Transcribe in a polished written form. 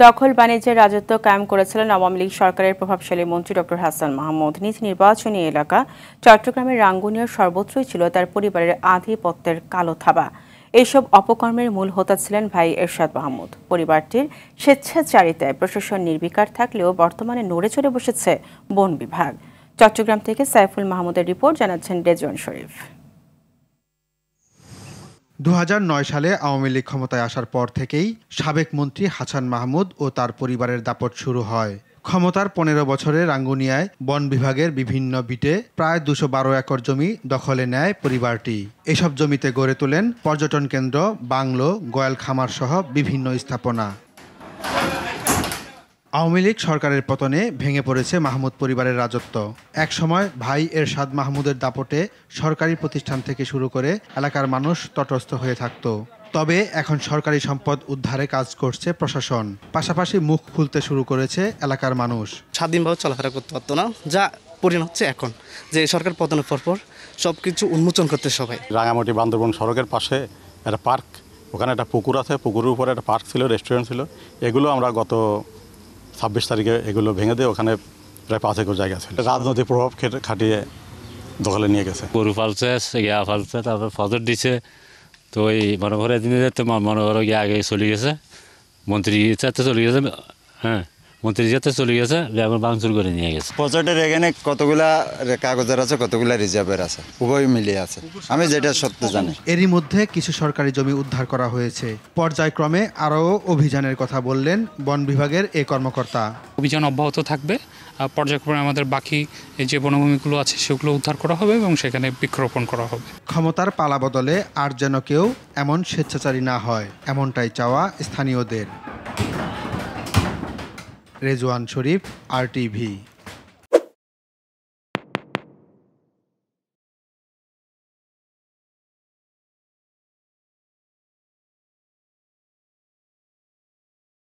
দখল বাণিজ্যের রাজত্ব কায়েম করেছিলেন আওয়ামী লীগ সরকারের প্রভাবশালী মন্ত্রী ডক্টর হাসান মাহমুদ। নিজ নির্বাচনী এলাকা চট্টগ্রামের রাঙ্গুনিয়ার সর্বত্রই ছিল তার পরিবারের আধিপত্যের কালো থাবা। এইসব অপকর্মের মূল হোতা ছিলেন ভাই এরশাদ মাহমুদ। পরিবারটির স্বেচ্ছাচারিতায় প্রশাসন নির্বিকার থাকলেও বর্তমানে নড়ে চড়ে বসেছে বন বিভাগ। চট্টগ্রাম থেকে সাইফুল মাহমুদের রিপোর্ট, জানাচ্ছেন রেজওয়ান শরীফ। ২০০৯ সালে আওয়ামী লীগ ক্ষমতায় আসার পর থেকেই সাবেক মন্ত্রী হাসান মাহমুদ ও তার পরিবারের দাপট শুরু হয়। ক্ষমতার ১৫ বছরে রাঙ্গুনিয়ায় বন বিভাগের বিভিন্ন বিটে প্রায় ২১২ একর জমি দখলে নেয় পরিবারটি। এসব জমিতে গড়ে তোলেন পর্যটন কেন্দ্র, বাংলো, গোয়াল খামার সহ বিভিন্ন স্থাপনা। আওয়ামী লীগ সরকারের পতনে ভেঙে পড়েছে মাহমুদ পরিবারের রাজত্ব। একসময় ভাই এরশাদ মাহমুদের দাপটে সরকারি প্রতিষ্ঠান থেকে শুরু করে এলাকার মানুষ তটস্থ হয়ে থাকত। তবে এখন সরকারি সম্পদ উদ্ধারে কাজ করছে প্রশাসন, পাশাপাশি মুখ খুলতে শুরু করেছে এলাকার মানুষ। স্বাধীনভাবে চলাফেরা করতে পারতো না, যা পরিণত হচ্ছে এখন যে সরকার পতনের পরপর সবকিছু উন্মোচন করতে সবাই। রাঙামাটি বান্দরবন সড়কের পাশে একটা পার্ক, ওখানে একটা পুকুর আছে, পুকুরের উপরে একটা পার্ক ছিল, রেস্টুরেন্ট ছিল। এগুলো আমরা গত ২৬ তারিখে এগুলো ভেঙে দিয়ে ওখানে প্রায় ৫ একর জায়গা ছিল। রাজনৈতিক প্রভাব খাটিয়ে দখলে নিয়ে গেছে। গরু ফালছে, ইয়া ফালছে, তারপর ফজর দিছে। তো এই মনে করে দিনে তো মনে করো গিয়ে আগে চলে গেছে, মন্ত্রী চাতে চলে গেছে, হ্যাঁ মন্ত্রী যাতে চলে গেছে, এখন ভাঙচুর করে নিয়ে গেছে। প্রজেক্টের এখানে কতগুলা কাগজের আছে, কতগুলা রিজার্ভের আছে, উভয় মিলিয়ে আছে। আমি যেটা সত্য জানি। এরই মধ্যে কিছু সরকারি জমি উদ্ধার করা হয়েছে। পর্যায়ক্রমে আরও অভিযানের কথা বললেন বন বিভাগের এই কর্মকর্তা। অভিযান অব্যাহত থাকবে। পর্যায়ক্রমে আমাদের বাকি যে বনভূমিগুলো আছে সেগুলো উদ্ধার করা হবে এবং সেখানে বৃক্ষরোপণ করা হবে। ক্ষমতার পালা বদলে আর যেন কেউ এমন স্বেচ্ছাচারী না হয়, এমনটাই চাওয়া স্থানীয়দের। রেজওয়ান শরীফ, RTV।